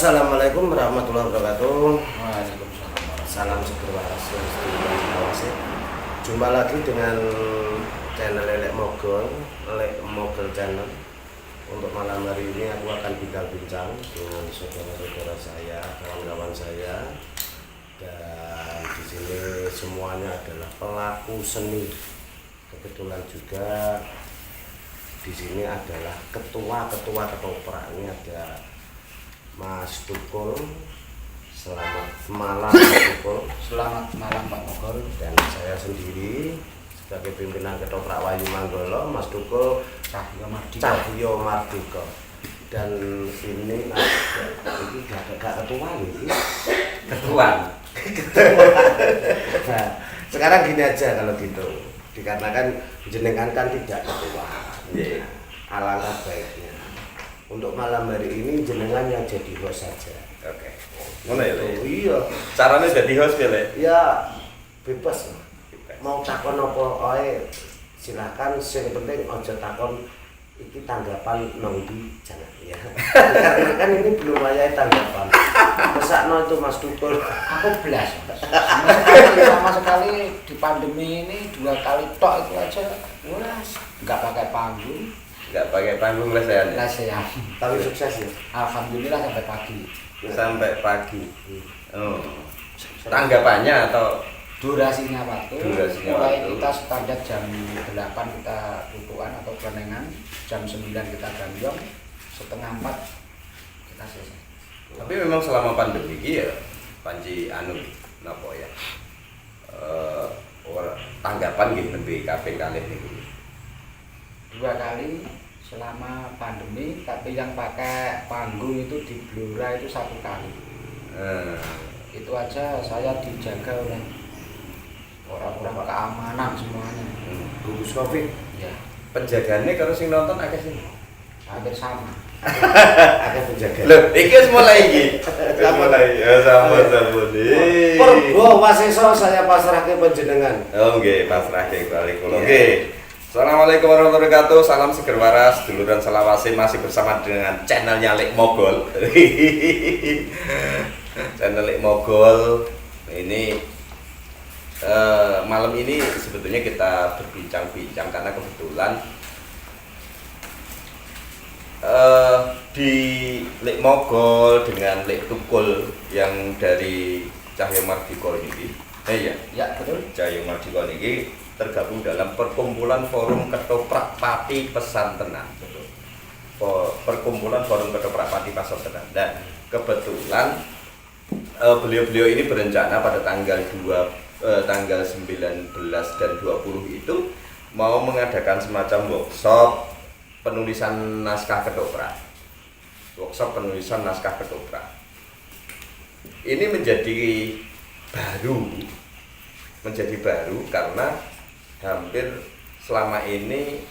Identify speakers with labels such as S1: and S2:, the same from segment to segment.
S1: Assalamualaikum warahmatullahi wabarakatuh.
S2: Waalaikumsalam.
S1: Salam seger waras. Jumpa lagi dengan channel Lek Mogol channel. Untuk malam hari ini aku akan bincang-bincang dengan saudara-saudara saya, kawan-kawan saya, dan di sini semuanya adalah pelaku seni. Kebetulan juga di sini adalah ketua ketoprak. Ini ada Mas Tukul. Selamat malam Mas Tukul.
S2: Selamat malam Pak Mogol.
S1: Dan saya sendiri sebagai pimpinan Ketoprak Wayu Manggolo, Mas Tukul Cahyo Mardika. Dan ini gak ketua ini.
S2: Ketua.
S1: Nah, sekarang gini aja kalau gitu. Dikarenakan jenengan kan tidak ketua. Alangkah baiknya untuk malam hari ini jenengan yang jadi host saja.
S3: Oke. Ngono ya, Le?
S1: Iya.
S3: Carane dadi host ya, Le?
S1: Ya bebas. Mau takon apa ae silakan, sing penting aja takon iki tanggapan nang ndi jangan ya. Karena kan ini belum wayahe tanggapan. Mesakno itu Mas Tukul.
S2: Aku belas. Sama sekali di pandemi ini 2 kali tok itu aja. Wes, enggak pakai panggung.
S3: Enggak pakai panggung lesehan ya?
S2: Lesehan.
S1: Tapi sukses ya.
S2: Alhamdulillah sampai pagi.
S3: Sampai pagi. Oh. Tanggapannya atau
S2: Durasinya waktu. Mulai
S3: waktu.
S2: kita standar jam 8 kita tutupan atau kelenengan, jam 9 kita ganjong, setengah 4 kita selesai.
S3: tapi memang selama pandemi iki ya panci anu napa ya? Tanggapan nggih nembe kabeh kalih niku.
S2: 2 kali selama pandemi, tapi yang pakai panggung itu di Blora itu 1 kali. Itu aja saya dijaga oleh orang-orang keamanan semuanya.
S1: Gugus Covid.
S2: Ya,
S3: Penjagaannya kalau sing nonton akeh sing.
S2: hampir sama.
S1: Ada penjaga.
S3: Loh, iki wis mulai iki. Wis mulai. Ya sampun.
S1: Perbo waseso saya pasrahke panjenengan.
S3: Oh nggih, pasrahke balik kula. Nggih. Assalamualaikum warahmatullahi wabarakatuh. Salam seger waras, dulur dan selawase masih bersama dengan channelnya Lek Mogol. Channel Lek Mogol. Ini malam ini sebetulnya kita berbincang-bincang karena kebetulan di Lek Mogol dengan Lek Tukul yang dari Cahyo Mardika ini,
S2: Ya, betul.
S3: Cahyo Mardika ini tergabung dalam perkumpulan forum ketoprak pati pesantenan. Betul. Perkumpulan forum ketoprak pati pesantenan. Dan kebetulan beliau-beliau ini berencana pada tanggal 19 dan 20 itu mau mengadakan semacam workshop penulisan naskah ketoprak. Workshop penulisan naskah ketoprak. Ini menjadi baru karena hampir selama ini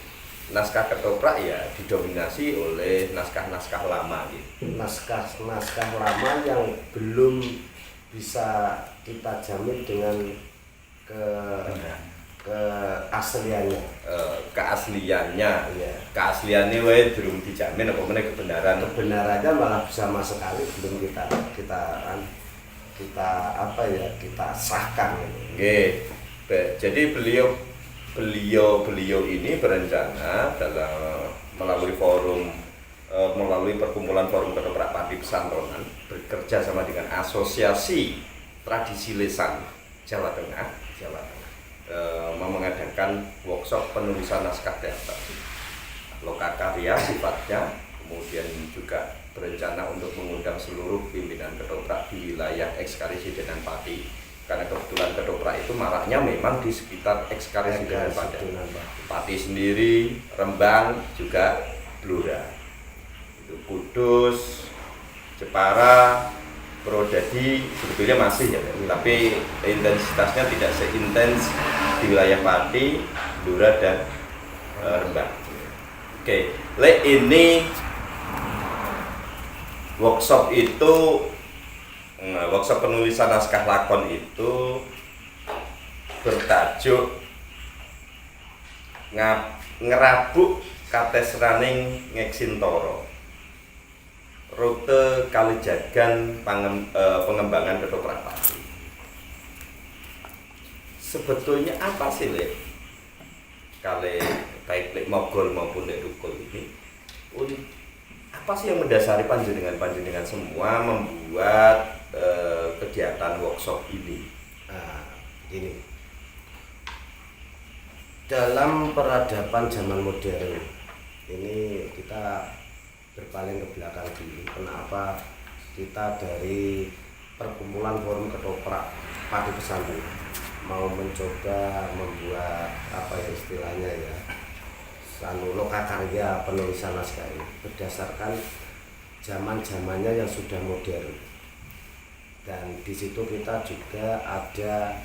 S3: naskah ketoprak ya didominasi oleh naskah-naskah lama gitu.
S1: Naskah lama yang belum bisa kita jamin dengan keasliannya.
S3: Keasliannya,
S1: Iya.
S3: keasliannya wae durung dijamin apa meneh kebenaran.
S1: Kebenarannya malah sama sekali belum kita sahkan gitu.
S3: Oke. Jadi beliau ini berencana dalam melalui perkumpulan forum ketoprak pati pesantonan bekerja sama dengan Asosiasi Tradisi Lesan Jawa Tengah mau mengadakan workshop penulisan naskah teater lokakarya sifatnya, kemudian juga berencana untuk mengundang seluruh pimpinan ketoprak di wilayah Ekskarisidenan Pati, karena kebetulan ketoprak itu maraknya memang di sekitar Ekskarisidenan Pati sendiri, Rembang, juga Blora, itu Kudus, Jepara, Purwodadi sebetulnya masih ya, tapi intensitasnya tidak seintens di wilayah Pati, Blora, dan Rembang. Oke, ini workshop penulisan naskah lakon itu bertajuk ngerabuk katesraning Ngeksintoro. rute Kalijagan pengembangan ketoprak padi. Sebetulnya apa sih Lek? Kali baik Lek Mogol maupun Lek Tukul ini, apa sih yang mendasari panjenengan semua membuat kegiatan workshop ini?
S1: Nah, ini dalam peradaban zaman modern ini kita berpaling ke belakang dulu. Kenapa kita dari perkumpulan forum ketoprak padi pesantren mau mencoba membuat apa ya istilahnya ya lokakarya penulisan naskah ini berdasarkan zaman-zamannya yang sudah modern, dan di situ kita juga ada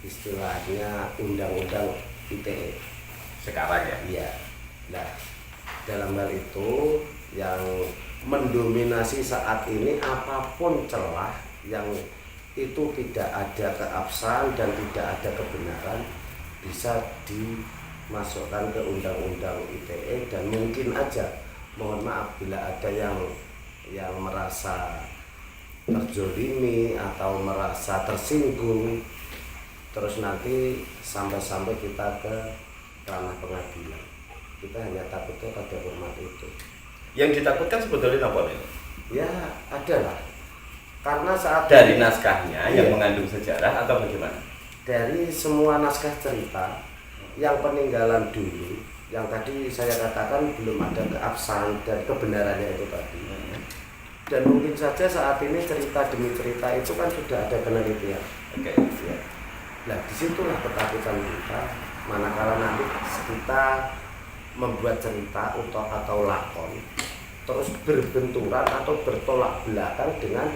S1: istilahnya undang-undang ITE
S3: Sekarang ya?
S1: iya. Nah, dalam hal itu yang mendominasi saat ini apapun celah yang itu tidak ada keabsahan dan tidak ada kebenaran bisa dimasukkan ke undang-undang ITE, dan mungkin aja mohon maaf bila ada yang merasa terzolimi atau merasa tersinggung, terus nanti sampai kita ke ranah pengadilan. Kita hanya takutnya pada format itu.
S3: Yang ditakutkan sebetulnya apa nih?
S1: Ya ada lah, karena saat
S3: Dari
S1: ini,
S3: naskahnya yang mengandung sejarah atau bagaimana?
S1: dari semua naskah cerita yang peninggalan dulu, yang tadi saya katakan belum ada keabsahan dan kebenarannya itu tadi. Dan mungkin saja saat ini cerita demi cerita itu kan sudah ada penelitian.
S3: Oke.
S1: Ya. Nah disitulah ketakutan kita, manakala nanti kita membuat cerita atau lakon terus berbenturan atau bertolak belakang dengan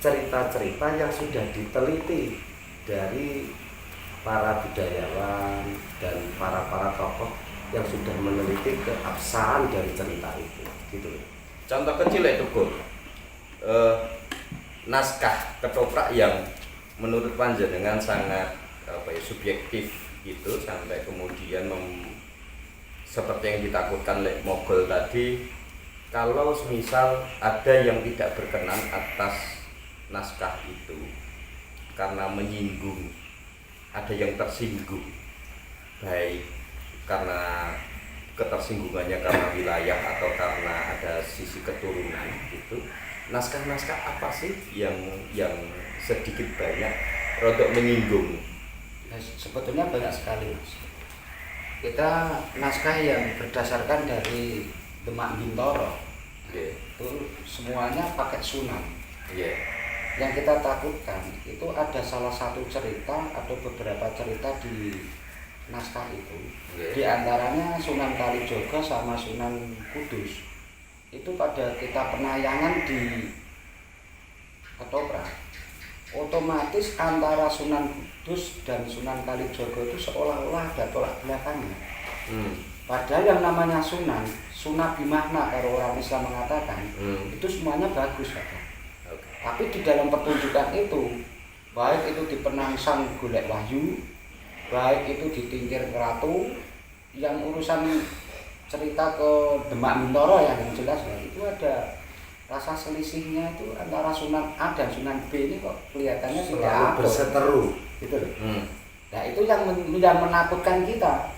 S1: cerita-cerita yang sudah diteliti dari para budayawan dan para tokoh yang sudah meneliti keabsahan dari cerita itu, gitu.
S3: Contoh kecil itu Gul. Naskah ketoprak yang menurut panjenengan sangat subjektif gitu, sampai kemudian seperti yang ditakutkan Lek Mogol tadi, kalau semisal ada yang tidak berkenan atas naskah itu karena menyinggung, ada yang tersinggung, baik karena ketersinggungannya karena wilayah atau karena ada sisi keturunan gitu, naskah-naskah apa sih yang sedikit banyak rodok menyinggung?
S2: Nah, sebetulnya banyak sekali Mas. Kita naskah yang berdasarkan dari Demak Bintoro, itu semuanya pakai sunan. Yang kita takutkan itu ada salah satu cerita atau beberapa cerita di naskah itu, di antaranya Sunan Kalijaga sama Sunan Kudus. Itu pada kita penayangan di ketoprak, otomatis antara Sunan Kudus dan Sunan Kalijaga itu seolah-olah ada tolak belakangnya. Padahal yang namanya Sunan Bimahna, kalau orang Islam mengatakan, itu semuanya bagus kan? Tapi di dalam pertunjukan itu, baik itu di Penangsang Golek Wahyu, baik itu di Tingkir Ratu, yang urusan cerita ke Demak Bintoro yang jelas ya, itu ada rasa selisihnya itu antara Sunan A dan Sunan B ini kok kelihatannya tidak
S1: berseteru,
S2: gitu loh. Nah itu yang menakutkan kita.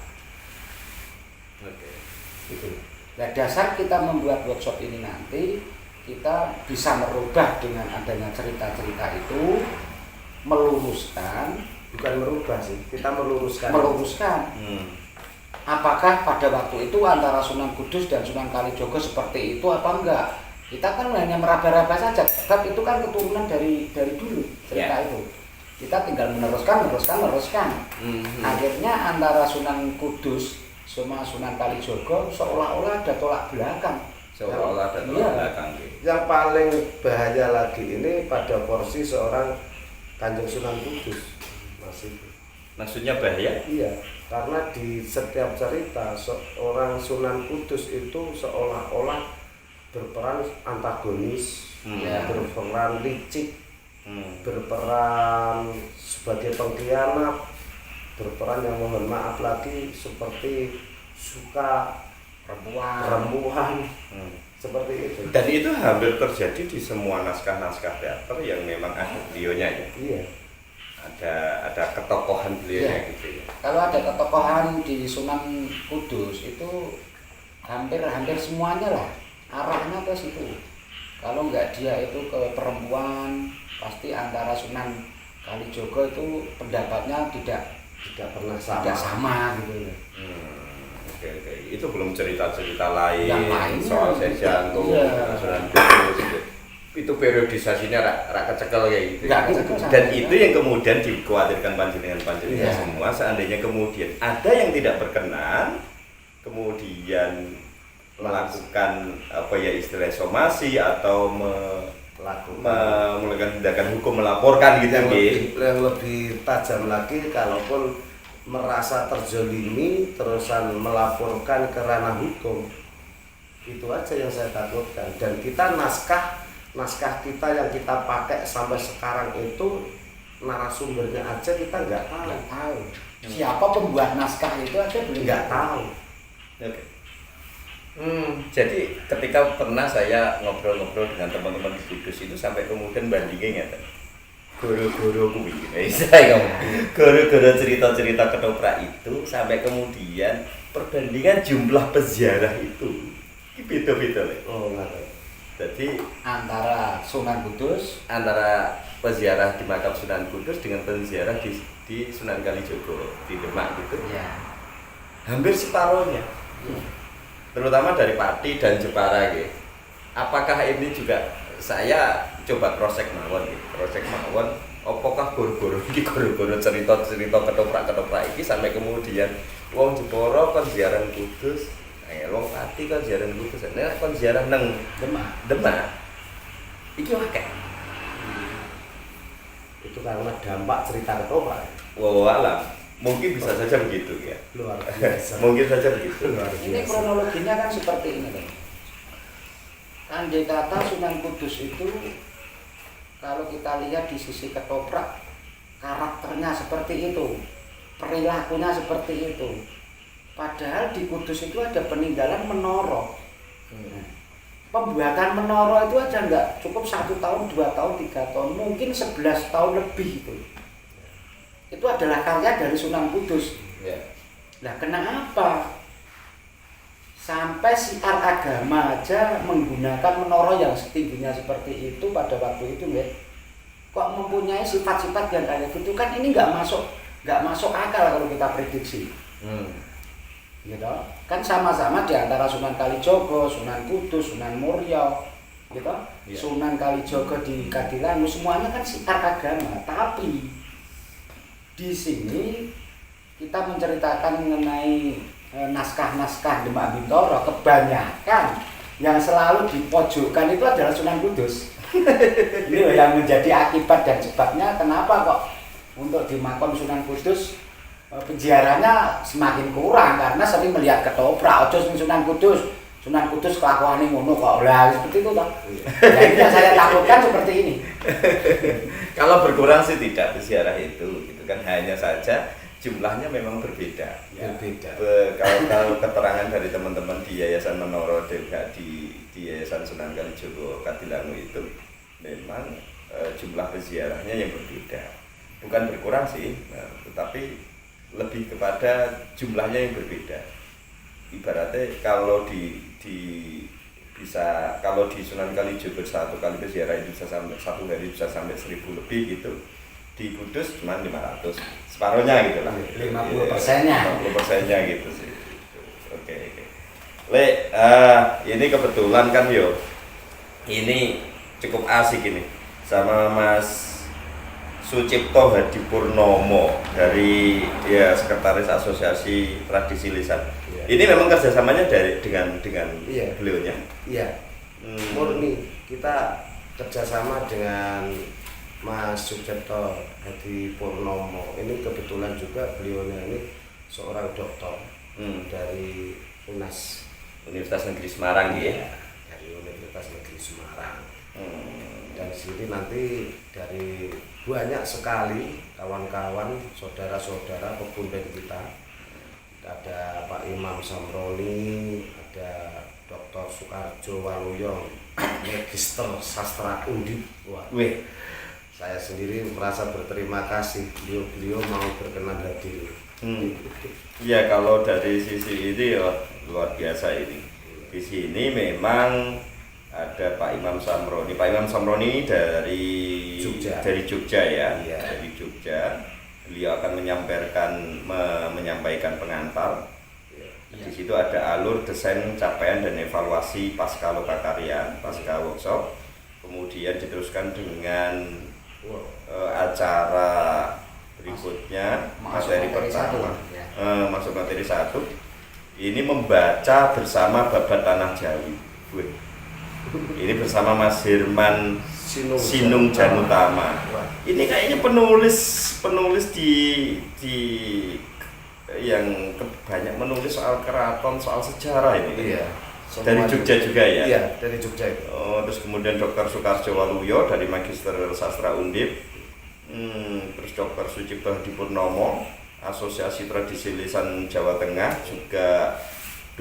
S2: Gitu. Nah dasar kita membuat workshop ini nanti kita bisa merubah dengan adanya cerita-cerita itu, meluruskan,
S1: bukan merubah sih, kita meluruskan.
S2: Apakah pada waktu itu antara Sunan Kudus dan Sunan Kalijaga seperti itu apa enggak? Kita kan hanya meraba-raba saja, sebab itu kan keturunan dari dulu cerita itu. Kita tinggal meneruskan. Akhirnya antara Sunan Kudus sama Sunan Kalijaga seolah-olah ada tolak belakang.
S1: Yang paling bahaya lagi ini pada porsi seorang Kanjeng Sunan Kudus, masih.
S3: Maksudnya bahaya?
S1: Iya, karena di setiap cerita seorang Sunan Kudus itu seolah-olah berperan antagonis, berperan licik, berperan sebagai pengkhianat, berperan yang mohon maaf lagi seperti suka rembuhan, seperti itu.
S3: Dan itu hampir terjadi di semua naskah-naskah teater yang memang ada beliaunya ya.
S1: Iya.
S3: Ada ketokohan beliaunya
S2: Iya.
S3: gitu ya.
S2: Kalau ada ketokohan di Sunan Kudus itu hampir semuanya lah arahnya ke situ. Kalau nggak dia itu ke perempuan, pasti antara Sunan Kalijogo itu pendapatnya tidak
S1: Tidak pernah
S2: tidak
S1: sama.
S2: sama gitu.
S3: Oke. Itu belum cerita-cerita lain
S2: Yang lainnya,
S3: soal Sejantung,
S2: iya.
S3: Sunan Kudus gitu. Itu periodisasinya rak kecekel kayak gitu.
S2: Nggak kecekel sama
S3: Dan
S2: sekali.
S3: itu yang kemudian dikhawatirkan panjenengan
S2: Iya.
S3: semua, seandainya kemudian ada yang tidak berkenan, kemudian melakukan apa ya istilah somasi atau melakukan tindakan hukum melaporkan gitu
S1: yang lebih tajam lagi, kalaupun merasa terzolimi terusan melaporkan ke ranah hukum, itu aja yang saya takutkan. Dan kita naskah kita yang kita pakai sampai sekarang itu narasumbernya aja kita nggak tahu.
S2: Nggak tahu siapa pembuat naskah itu aja belum
S1: Nggak tahu.
S3: Oke. Jadi ketika pernah saya ngobrol-ngobrol dengan teman-teman di Kudus itu sampai kemudian bandingnya ya, goro-goro kuwi, saya ngomong, goro-goro cerita-cerita ketoprak itu sampai kemudian perbandingan jumlah peziarah itu beda-beda lah.
S1: Oh nggak tahu.
S3: Jadi
S2: antara Sunan Kudus
S3: antara peziarah di makam Sunan Kudus dengan peziarah di Sunan Kalijogo di Demak gitu,
S2: ya.
S3: hampir separuhnya. Terutama dari Pati dan Jepara gitu. Apakah ini juga saya coba cross-check mawon gitu. Cross-check mawon apakah goro-goro iki goro-goro cerita-cerita ketoprak-ketoprak iki sampai kemudian wong Jepara kon ziarah Kudus, wong Pati kon ziarah Kudus, nek kon ziarah nang Demak. Iki akeh.
S1: Itu karena dampak cerita ketoprak.
S3: Walah, mungkin bisa saja begitu ya.
S1: Luar biasa.
S3: Mungkin saja begitu.
S1: Luar
S2: Ini
S1: biasa.
S2: kronologinya kan seperti ini kan. Andai kata Sunan Kudus itu kalau kita lihat di sisi ketoprak, karakternya seperti itu, perilakunya seperti itu. Padahal di Kudus itu ada peninggalan menara. Pembuatan menara itu aja nggak cukup 1 tahun, 2 tahun, 3 tahun, mungkin 11 tahun lebih itu. Itu adalah karya dari Sunan Kudus.
S3: Ya.
S2: Nah, kenapa sampai siar agama aja menggunakan menara yang setingginya seperti itu pada waktu itu, ya? Kok mempunyai sifat-sifat yang kayak gitu kan ini nggak masuk akal kalau kita prediksi. Gitu. Kan sama-sama di antara Sunan Kalijogo, Sunan Kudus, Sunan Muria, gitu.
S3: Ya.
S2: Sunan Kalijogo di Kadilangu semuanya kan siar agama, tapi di sini kita menceritakan mengenai naskah-naskah Demak Bintoro, kebanyakan yang selalu dipojokkan itu adalah Sunan Kudus. Ini yang menjadi akibat dan sebabnya kenapa kok untuk di makam Sunan Kudus penziarahnya semakin kurang karena sering melihat ketoprak. Ojo Sunan Kudus kelakuannya ngono kok. Lah seperti itu toh. Nah, ini yang saya takutkan seperti ini.
S3: Kalau berkurang sih tidak peziarah itu, gitu kan, hanya saja jumlahnya memang berbeda.
S1: Ya, berbeda.
S3: Kalau keterangan dari teman-teman di Yayasan Menara Dewa di Yayasan Sunan Kalijogo Kadilangu itu memang jumlah peziarahnya yang berbeda. Bukan berkurang sih, tetapi lebih kepada jumlahnya yang berbeda. Ibaratnya kalau kalau di Sunan Kalijogo 1 kali peziarah itu bisa sampai 1 hari bisa sampai 1000 lebih gitu. Di Kudus cuma 500, separuhnya gitu lah.
S2: 50%-nya.
S3: 50%-nya gitu sih. Oke. Ini kebetulan kan yo. Ini cukup asik ini sama Mas Sucipto Hadipurnomo dari Sekretaris Asosiasi Tradisi Lisan.
S1: Iya.
S3: Ini memang kerjasamanya dengan
S1: Iya.
S3: beliaunya.
S1: Iya. Murni kita kerjasama dengan Mas Sucipto Hadipurnomo. Ini kebetulan juga beliaunya ini seorang dokter dari UNAS,
S3: Universitas Negeri Semarang ya.
S1: Dari Universitas Negeri Semarang. Dan di sini nanti dari banyak sekali kawan-kawan, saudara-saudara pepundhen kita. Ada Pak Imam Samroni, ada Dr. Soekarjo Waluyo, Magister Sastra Undip. Wah,
S3: Wih,
S1: saya sendiri merasa berterima kasih beliau mau berkenan hadir.
S3: ya kalau dari sisi ini ya luar biasa ini. Di sini memang ada Pak Imam Samroni. Pak Imam Samroni ini dari
S1: Jogja.
S3: Dari Jogja ya.
S1: Iya.
S3: Dari Jogja. Beliau akan menyampaikan pengantar. Di situ ada alur desain capaian dan evaluasi pasca lokakarya, pasca workshop. Kemudian diteruskan dengan acara berikutnya, materi pertama. Masuk materi 1. Ini membaca bersama babat tanah Jawi. Wih. Ini bersama Mas Herman Sinung Janutama. Ini kayaknya penulis di yang banyak menulis soal keraton, soal sejarah ini.
S1: Iya.
S3: Dari Jogja juga ya?
S1: Iya, dari Jogja itu.
S3: Terus kemudian Dr. Soekarjo Waluyo dari Magister Sastra Undip. Terus Dr. Sucipto Hadipurnomo, Asosiasi Tradisi Lisan Jawa Tengah, juga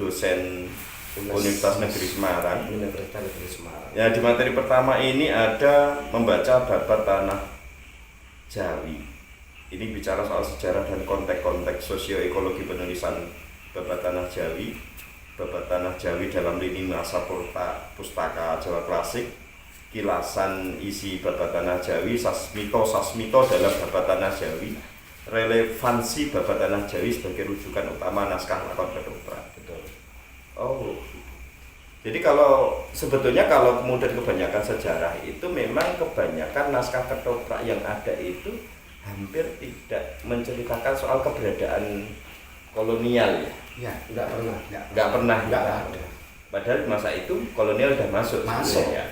S3: dosen Universitas Negeri Semarang.
S1: Universitas Negeri Semarang.
S3: Ya, di materi pertama ini ada membaca babat tanah Jawi. Ini bicara soal sejarah dan konteks-konteks sosioekologi penulisan babat tanah Jawi. Babat tanah Jawi dalam lini masa pustaka Jawa klasik. Kilasan isi babat tanah Jawi, sasmito dalam babat tanah Jawi. Relevansi babat tanah Jawi sebagai rujukan utama naskah lakon kedokteran.
S1: Betul.
S3: Oh, jadi kalau sebetulnya kalau kemudian kebanyakan sejarah itu memang kebanyakan naskah ketoprak yang ada itu hampir tidak menceritakan soal keberadaan kolonial ya.
S2: Ya,
S3: Nggak pernah.
S1: Enggak ada.
S3: Padahal di masa itu kolonial sudah masuk.
S2: Masuk.
S3: sebenarnya.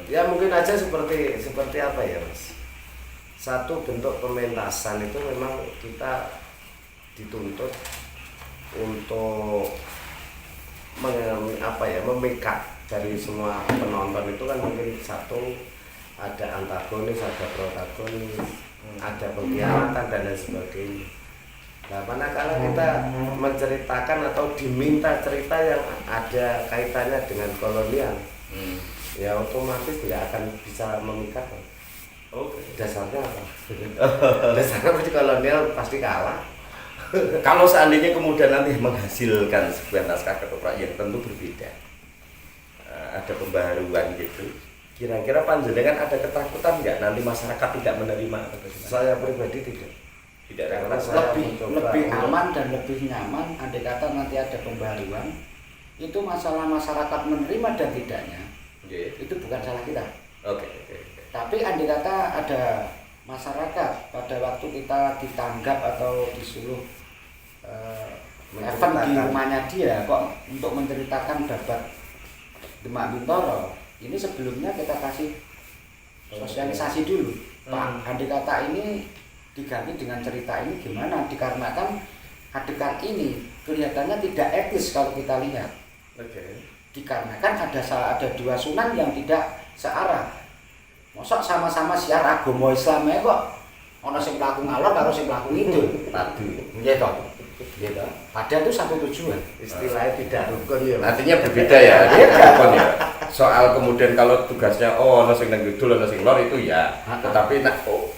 S1: Ya mungkin aja seperti apa ya, Mas? Satu bentuk pementasan itu memang kita dituntut untuk memikat dari semua penonton itu kan mungkin satu ada antagonis, ada protagonis, ada pengkhianatan dan lain sebagainya. Nah, manakala kita menceritakan atau diminta cerita yang ada kaitannya dengan kolonial, ya otomatis tidak akan bisa memikat.
S3: Oke.
S1: Dasarnya apa? Dasarnya pasti kolonial pasti kalah.
S3: Kalau seandainya kemudian nanti menghasilkan sebuah naskah ketoprak yang tentu berbeda, ada pembaharuan gitu. Kira-kira panjenengan ada ketakutan nggak nanti masyarakat tidak menerima atau bagaimana?
S1: Saya pribadi tidak.
S3: Tidak ada
S1: Karena
S3: ketakutan.
S1: saya
S2: lebih aman dan lebih nyaman andai kata nanti ada pembaruan. Itu masalah masyarakat menerima dan tidaknya.
S3: Oke.
S2: Itu bukan salah kita.
S3: Oke.
S2: Tapi andai kata ada masyarakat pada waktu kita ditanggap atau disuruh event di rumahnya dia kok untuk menceritakan babat Demak Bintoro, ini sebelumnya kita kasih sosialisasi dulu. Pak, andai kata ini diganti dengan cerita ini gimana? Dikarenakan adegan ini kelihatannya tidak etis kalau kita lihat.
S3: Oke.
S2: Dikarenakan ada dua sunan yang tidak searah. Mosok sama-sama siar agama Islam kok ana sing mlaku ngalor karo sing mlaku ngidul.
S3: Padu.
S2: Nggih toh. Nggih toh. Padahal itu satu tujuan.
S1: Istilahnya tidak rukun ya.
S3: Artinya berbeda ya. Rukun ya. Soal kemudian kalau tugasnya ana sing nang ngidul ana sing lor itu ya. Tetapi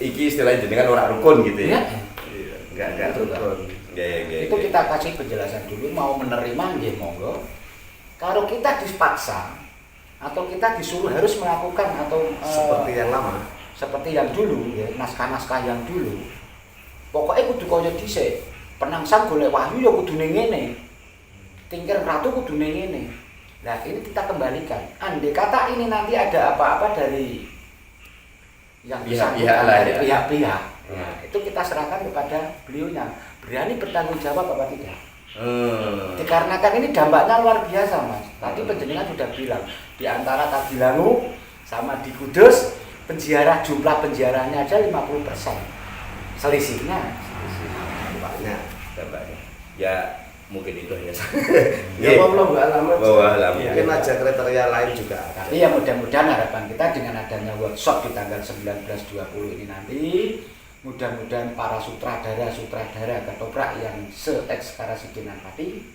S3: iki istilahnya jenengan ora rukun gitu ya.
S1: Iya,
S3: Enggak
S1: rukun.
S2: Itu kita kasih penjelasan dulu, mau menerima nggih monggo. Kalau kita dipaksa atau kita disuruh harus melakukan atau
S1: Seperti yang lama.
S2: seperti yang dulu ya, naskah-naskah yang dulu. Pokoknya kudu kaya dhisik. Penangsang golek wahyu ya kudune ngene. Tingkir ratu kudune ngene. Nah, ini kita kembalikan. Andai kata ini nanti ada apa-apa dari yang
S3: Pihak-pihak
S2: bersangkutan,
S3: lah
S2: dari
S3: ya.
S2: pihak-pihak. Nah, itu kita serahkan kepada beliaunya. Berani bertanggung jawab apa tidak? Dikarenakan ini dampaknya luar biasa, Mas. Tadi penjenengan sudah bilang di antara Kabilangu sama di Kudus penjara, jumlah penjaranya aja 50%. Selisihnya
S1: Dampaknya.
S3: Ya mungkin itu hanya
S1: Ya belum lama. Mungkin
S3: Iya.
S1: aja kriteria lain juga ada.
S2: tapi ya mudah-mudahan harapan kita dengan adanya workshop di tanggal 19-20 ini nanti, mudah-mudahan para sutradara ketoprak yang se-ekskarasi dengan Pati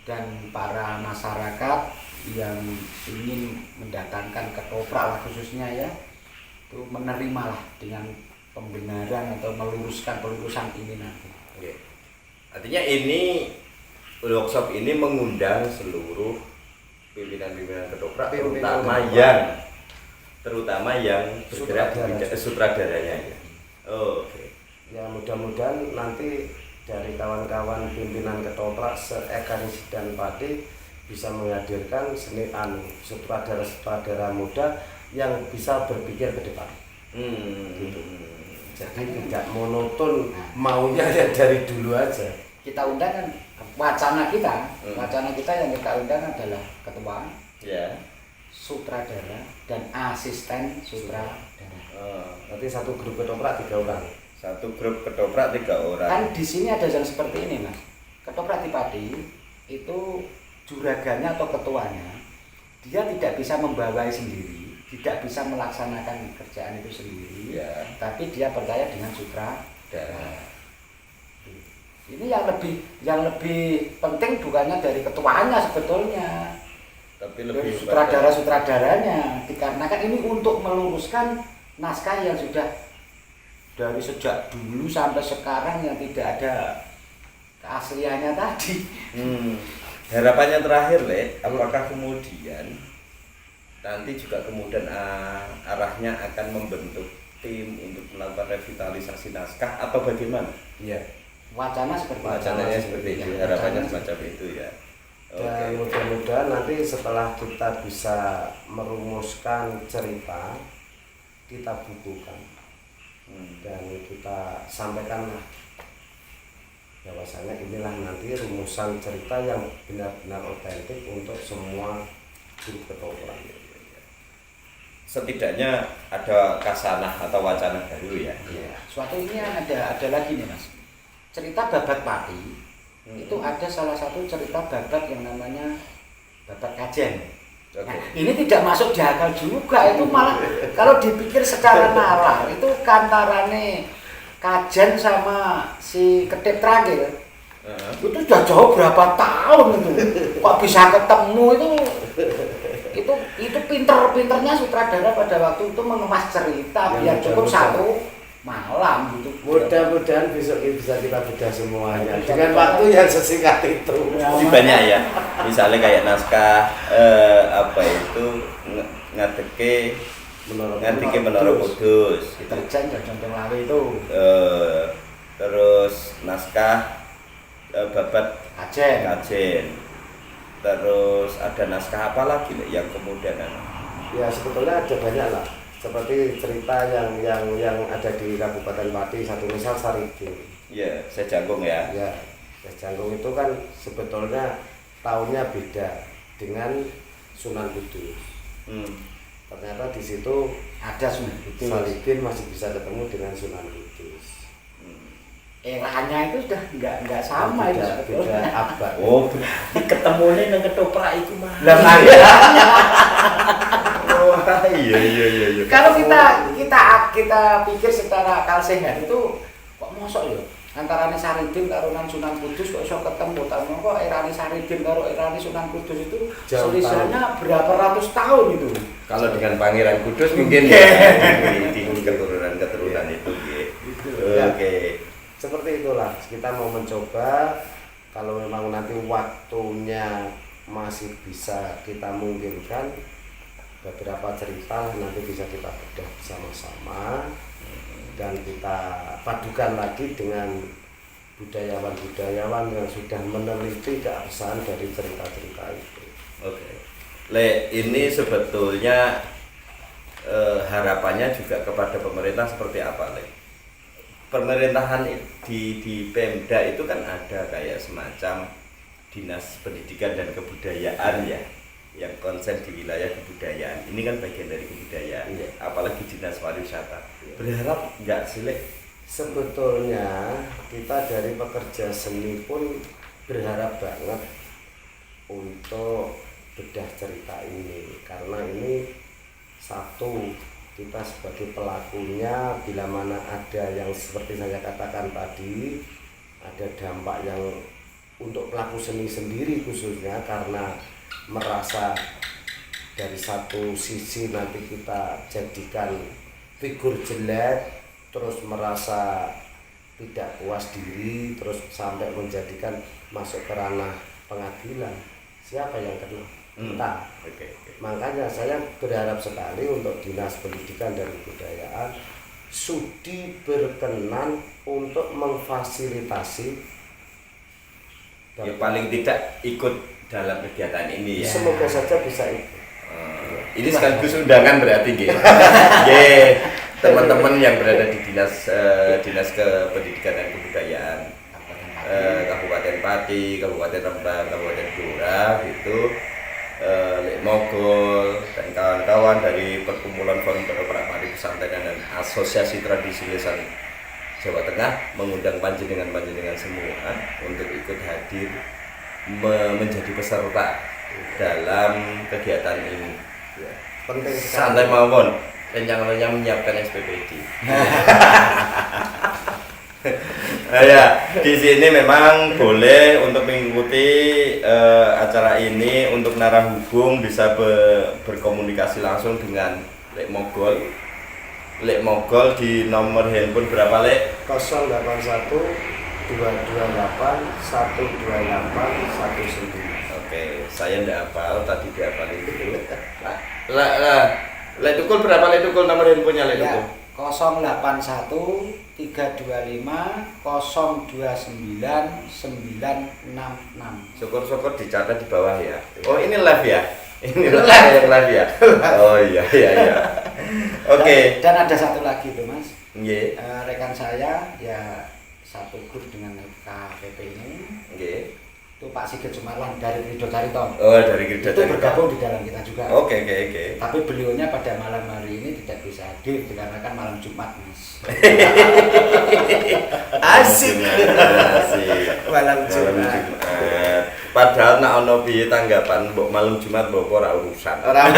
S2: dan para masyarakat yang ingin mendatangkan ketoprak lah khususnya ya, itu menerimalah dengan pembenaran atau pelurusan ini nanti.
S3: Oke. Artinya ini workshop ini mengundang seluruh pimpinan-pimpinan ketoprak, terutama yang bergerak di sutradaranya ya. Oke.
S1: Ya mudah-mudahan nanti dari kawan-kawan pimpinan ketoprak se-Ekaris dan Pade bisa menghadirkan sutradara-sutradara muda yang bisa berpikir ke depan. Gitu. Jadi tidak monoton maunya yang dari dulu aja.
S2: Kita undang kan wacana kita yang kita undang adalah ketua,
S3: Ya.
S2: sutradara dan asisten sutradara.
S1: Nanti satu grup ketoprak 3 orang.
S3: Satu grup ketoprak 3 orang.
S2: Kan di sini ada yang seperti ini mas. Ketoprak di Padi itu juraganya atau ketuanya dia tidak bisa membawai sendiri, tidak bisa melaksanakan kerjaan itu sendiri,
S3: Ya.
S2: tapi dia percaya dengan sutradara. Ini yang lebih penting bukannya dari ketuanya sebetulnya,
S3: Tapi
S2: dari
S3: lebih
S2: sutradara-sutradaranya, dikarenakan ini untuk meluruskan naskah yang sudah dari sejak dulu sampai sekarang yang tidak ada keasliannya tadi.
S3: Harapannya terakhir, Le, apakah kemudian nanti juga kemudian arahnya akan membentuk tim untuk melakukan revitalisasi naskah atau bagaimana?
S1: Iya.
S2: Wacananya seperti
S3: itu, harapannya semacam itu ya.
S1: Dan mudah-mudahan nanti setelah kita bisa merumuskan cerita, kita bukukan dan kita sampaikan bahwasanya inilah nanti rumusan cerita yang benar-benar otentik untuk semua grup ketoprak.
S3: Setidaknya ada kasanah atau wacana baru ya.
S2: Iya. Suatu ini ada lagi nih mas. Cerita Babat Pati itu ada salah satu cerita babat yang namanya Babat Kajen.
S3: Oke.
S2: Nah, ini tidak masuk di akal juga, itu malah kalau dipikir secara nalar itu kantarane Kajen sama si Ketip terakhir itu sudah jauh berapa tahun itu kok bisa ketemu itu pinternya sutradara pada waktu itu mengemas cerita biar cukup satu malam gitu.
S1: Mudah-mudahan besok ini bisa kita bedah semuanya dengan waktu yang sesingkat itu.
S3: Jadi banyak ya, misalnya kayak naskah ngadeke Menara Kudus,
S2: Terjang dan contoh lari itu.
S3: terus naskah Babat Kajen, terus ada naskah apa lagi yang kemudian?
S1: Ya sebetulnya ada banyak lah. Seperti cerita yang ada di Kabupaten Pati, satu misal Sarigin.
S3: Ya, Sejangkung ya.
S1: Ya, Sejangkung itu kan sebetulnya tahunnya beda dengan Sunan Kudus. Ternyata di situ
S2: Ada Sunan Kudus.
S1: Sarigin masih bisa ketemu dengan Sunan Kudus.
S2: Eranya itu sudah nggak sama itu
S1: beda abad.
S3: Oh, ketemunya dengan ketoprak itu mah.
S1: Lah makanya.
S3: Wah, iya.
S2: Kalau kita pikir secara akal sehat itu kok mosok ya antara Saridin karo Sunan Kudus kok iso ketemu kok erane Saridin karo erane Sunan Kudus itu selisihnya berapa ratus tahun itu.
S3: Kalau dengan Pangeran Kudus mungkin ya di keturunan itu gitu. Oke.
S1: Seperti itulah kita mau mencoba kalau memang nanti waktunya masih bisa kita mungkinkan beberapa cerita nanti bisa kita bedah bersama-sama dan kita padukan lagi dengan budayawan-budayawan yang sudah meneliti keabsahan dari cerita-cerita itu.
S3: Oke. Le, ini sebetulnya harapannya juga kepada pemerintah seperti apa, Le? Pemerintahan di Pemda itu kan ada kayak semacam Dinas Pendidikan dan Kebudayaan ya, yang konsen di wilayah kebudayaan. Ini kan bagian dari kebudayaan, ya. Apalagi Dinas Pariwisata. Berharap nggak sih, Le?
S1: Sebetulnya kita dari pekerja seni pun berharap banget untuk bedah cerita ini, karena ini satu, kita sebagai pelakunya bila mana ada yang seperti saya katakan tadi, ada dampak yang untuk pelaku seni sendiri khususnya, karena merasa dari satu sisi nanti kita jadikan figur jelek, terus merasa tidak puas diri, terus sampai menjadikan masuk ke ranah pengadilan. Siapa yang kena? Kita. Makanya saya berharap sekali untuk Dinas Pendidikan dan Kebudayaan sudi berkenan untuk memfasilitasi,
S3: Ya, paling tidak ikut dalam kegiatan ini ya.
S1: semoga saja bisa ikut.
S3: Ini sekaligus undangan berarti nggih. Teman-teman yang berada di dinas Pendidikan dan Kebudayaan Kabupaten Pati, Kabupaten Rembang, Kabupaten Blora itu Lek Mogol dan kawan-kawan dari Perkumpulan Forum Ketoprak Pati Pesantren dan Asosiasi Tradisi Lisan Jawa Tengah mengundang panjenengan semua untuk ikut hadir menjadi peserta dalam kegiatan ini.
S1: Ya, penting sekali.
S3: Santai mawon, rencang-rencang menyiapkan SPPD. Ya, di sini memang boleh untuk mengikuti acara ini, untuk narahubung bisa berkomunikasi langsung dengan Lek Mogol. Lek Mogol di nomor handphone berapa, Lek?
S1: 081 228 128 19.
S3: Oke, saya ndak hafal, tadi dihafal itu. Lek Tukul berapa, Lek Tukul nomor handphonenya, Lek Tukul?
S2: 081 325 029 966.
S3: Syukur-syukur dicatat di bawah ya. Oh, ini live ya? Ini live ya? Oh iya. Oke.
S2: Dan ada satu lagi tuh Mas.
S3: Nggih.
S2: Rekan saya ya satu grup dengan KPP ini.
S3: Nggih.
S2: Itu Pak Sigit Sumarlan dari Ridho Carito.
S3: Oh, dari Ridho
S2: Itu
S3: Carito.
S2: bergabung di dalam kita juga.
S3: Oke.
S2: Tapi beliaunya pada malam hari ini tidak bisa hadir dikarenakan malam Jumat, Mas.
S1: Asik.
S3: Malam Jumat. Padahal nak ono piye tanggapan mbok malam Jumat mbok ora urusan.
S1: Kan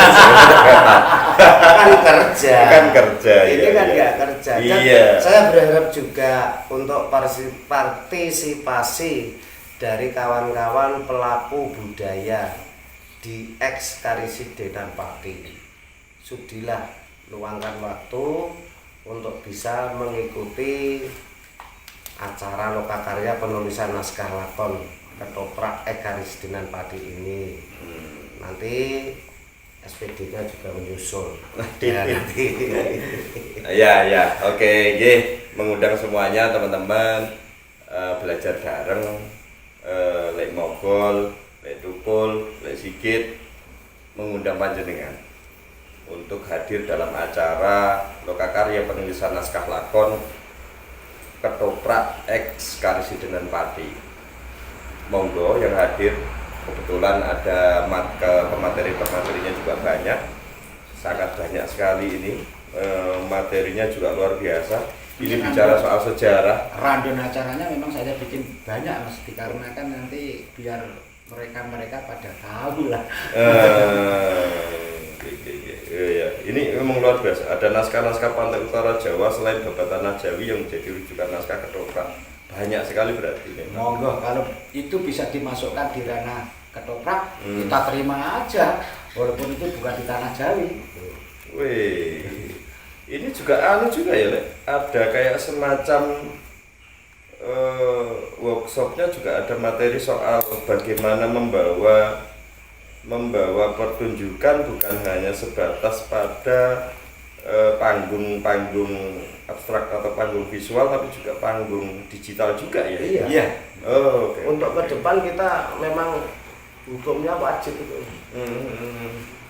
S1: kerja.
S3: Kan kerja.
S1: Ini kan nggak kerja. Dan
S3: Iya.
S1: saya berharap juga untuk partisipasi dari kawan-kawan pelaku budaya di Karisidenan Pati. Sudilah luangkan waktu untuk bisa mengikuti acara lokakarya penulisan naskah lakon Ketoprak Karisidenan Pati ini. Nanti SPD-nya juga menyusul.
S3: Ya, oke, nggih, mengundang semuanya teman-teman belajar bareng. Lek Mogol, Lek Tukul, Lek Sigit mengundang panjenengan untuk hadir dalam acara lokakarya penulisan naskah lakon Ketoprak Karisidenan Pati. Monggo yang hadir, kebetulan ada pemateri-pematerinya juga banyak, sangat banyak sekali ini, materinya juga luar biasa. Ini bicara soal sejarah.
S2: Random acaranya memang saya bikin banyak Mas, dikarenakan nanti biar mereka pada tahu lah.
S3: Ya. Ini memang luar biasa. Ada naskah-naskah pantai utara Jawa selain Babat Tanah Jawi yang menjadi rujukan naskah Ketoprak. Banyak sekali berarti.
S2: Monggo, kalau itu bisa dimasukkan di ranah Ketoprak, kita terima aja, walaupun itu bukan di tanah Jawi.
S3: Wih, ini juga juga ya, Le. Ada kayak semacam workshopnya juga ada materi soal bagaimana membawa pertunjukan bukan hanya sebatas pada panggung abstrak atau panggung visual, tapi juga panggung digital juga ya.
S1: Iya.
S3: Oh, okay.
S1: Untuk ke depan kita memang hukumnya wajib itu.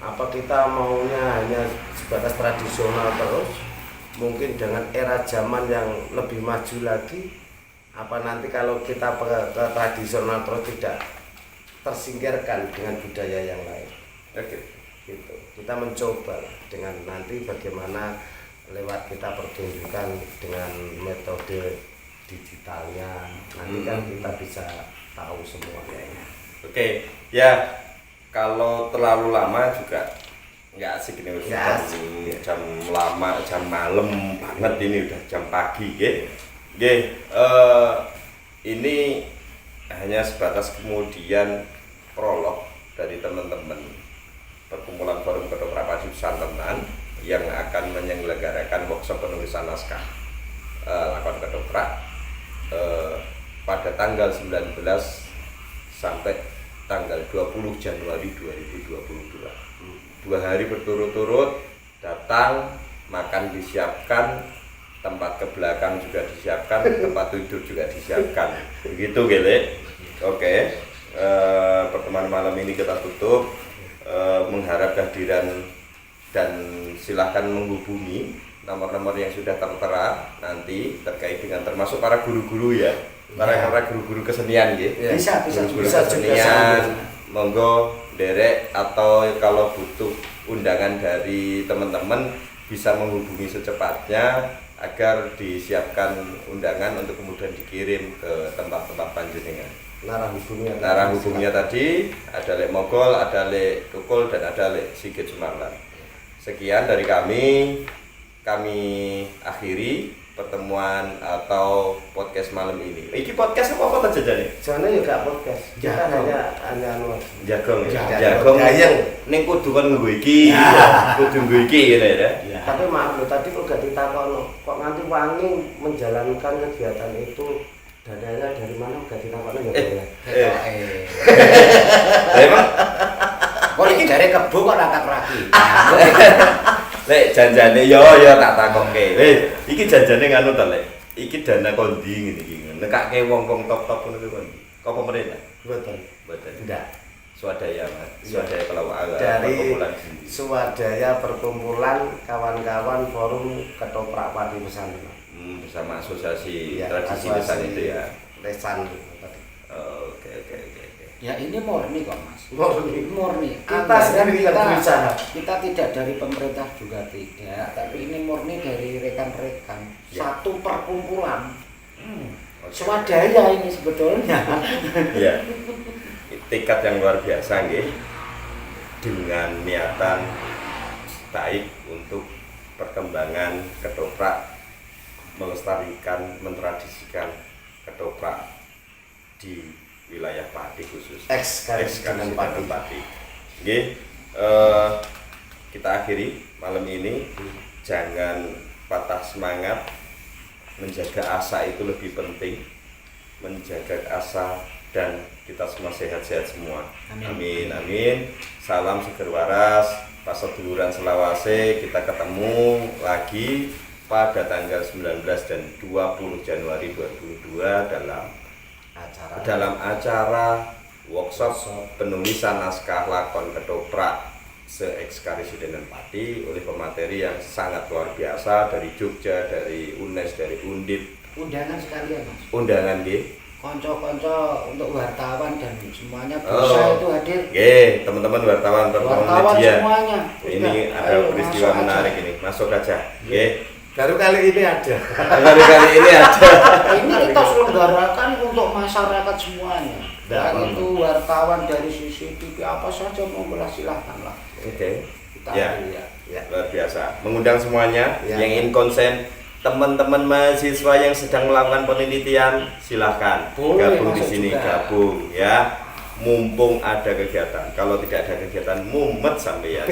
S1: Apa kita maunya hanya sebatas tradisional terus, mungkin dengan era zaman yang lebih maju lagi, apa nanti kalau kita ke tradisional terus tidak tersingkirkan dengan budaya yang lain.
S3: Oke.
S1: Gitu. Kita mencoba dengan nanti bagaimana lewat kita pertunjukan dengan metode digitalnya, nanti kan kita bisa tahu semuanya.
S3: Oke, ya kalau terlalu lama juga nggak asik ini, udah jam lama, jam malam banget ini, udah jam pagi, ini hanya sebatas kemudian prolog dari teman-teman perkumpulan Forum Ketoprak Padi Pesantrenan yang akan menyelenggarakan workshop penulisan naskah lakon ketoprak pada tanggal 19 sampai tanggal 20 Januari 2022. 2 hari berturut-turut datang, makan disiapkan, tempat ke belakang juga disiapkan, tempat tidur juga disiapkan. Begitu Gele. Oke. Pertemuan malam ini kita tutup, mengharap kehadiran dan silahkan menghubungi nomor-nomor yang sudah tertera nanti terkait dengan termasuk para guru-guru ya, para guru-guru kesenian gitu.
S2: Bisa
S3: Guru-guru
S2: juga
S3: kesenian, monggo derek, atau kalau butuh undangan dari teman-teman bisa menghubungi secepatnya agar disiapkan undangan untuk kemudian dikirim ke tempat-tempat panjenengan. Narah hubungnya tadi ada Lek Mogol, ada Lek Tukul, dan ada Lek Sigit Sumarlan. Sekian dari kami akhiri pertemuan atau podcast malam ini. Ini podcast apa saja nih?
S1: Soalnya juga podcast. Kita hanya
S3: Jagong.
S1: Jagong.
S3: Ning kudu kon nggo iki. Kudu nggo iki ngene ya.
S1: Tapi maaf loh, tadi kok gak ditakono, kok nanti wangi menjalankan kegiatan itu dananya dari mana gak ditakono ya?
S3: Emang
S2: Kok iki jare kebo kok angkat raki.
S3: Lek janjane yo tak takokke. Iki janjane nganu ta, Lek? Iki dana kondi ngene iki. Nekake wong-wong top-top ngono kuwi kondi. Kok pemerintah?
S1: Betul. Tidak.
S3: Swadaya, Mas. Swadaya kalau
S1: dari swadaya perkumpulan kawan-kawan Forum Ketoprak Padi Pesantren.
S3: Bersama asosiasi
S1: Ya,
S3: tradisi lesan itu ya.
S1: Lesan.
S3: Oke.
S2: Ya ini murni kok Mas.
S1: Murni. Kita
S2: Anggaran
S1: sendiri yang berusaha.
S2: Kita tidak dari pemerintah juga tidak, tapi ini murni dari rekan-rekan.
S3: Ya.
S2: Satu perkumpulan.
S3: Oke.
S2: Swadaya ini sebetulnya.
S3: Ya. Tekad yang luar biasa nggih. Dengan niatan baik untuk perkembangan ketoprak, melestarikan, mentradisikan ketoprak di wilayah Pati khusus
S1: Ekskarisi dengan Pati.
S3: Nggih, kita akhiri malam ini. Jangan patah semangat. Menjaga asa itu lebih penting. Menjaga asa dan kita semua sehat-sehat semua. Amin. Salam seger waras. Pas seduluran selawase, kita ketemu lagi pada tanggal 19 dan 20 Januari 2022 dalam acara workshop penulisan naskah lakon ketoprak se-Ekskarisi Denen Pati oleh pemateri yang sangat luar biasa dari Jogja, dari UNES, dari Undip.
S2: Undangan sekalian Mas.
S3: Undangan nggih.
S2: Konco-konco untuk wartawan dan semuanya bisa itu hadir.
S3: Nggih, teman-teman wartawan media.
S2: Semuanya.
S3: Ini ada peristiwa menarik ini. Masuk aja. Nggih.
S1: Baru kali ini ada.
S2: Ini kita selenggarakan untuk masyarakat semuanya. Dan itu wartawan dari CCTV apa saja mau belah silahkanlah.
S3: Oke.
S2: Kita
S3: Ya.
S2: ya.
S3: Luar biasa. Mengundang semuanya
S1: Ya.
S3: yang ingin konsen, teman-teman mahasiswa yang sedang melakukan penelitian, silahkan
S2: Boleh,
S3: gabung di
S2: masuk
S3: sini,
S2: juga.
S3: gabung ya. Mumpung ada kegiatan. Kalau tidak ada kegiatan, mumet sampai ya.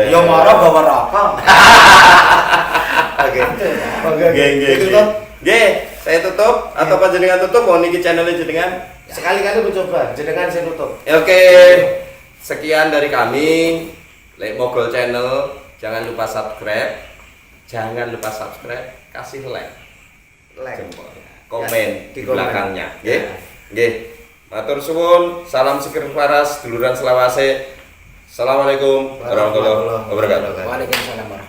S2: Ya marah bawa rokok.
S1: Oke.
S3: Nggih, saya tutup atau panjenengan tutup mau niki channelnya jenengan.
S1: Sekali-kali mencoba, jenengan saya tutup.
S3: Oke. Sekian dari kami, Lek Mogol Channel. Jangan lupa subscribe. Kasih like. Jempol. Komen di
S1: komen.
S3: belakangnya,
S1: Ya.
S3: nggih. Matur suwun, salam seger waras, duluran selawase. Assalamualaikum warahmatullahi wabarakatuh.
S2: Waalaikumsalam.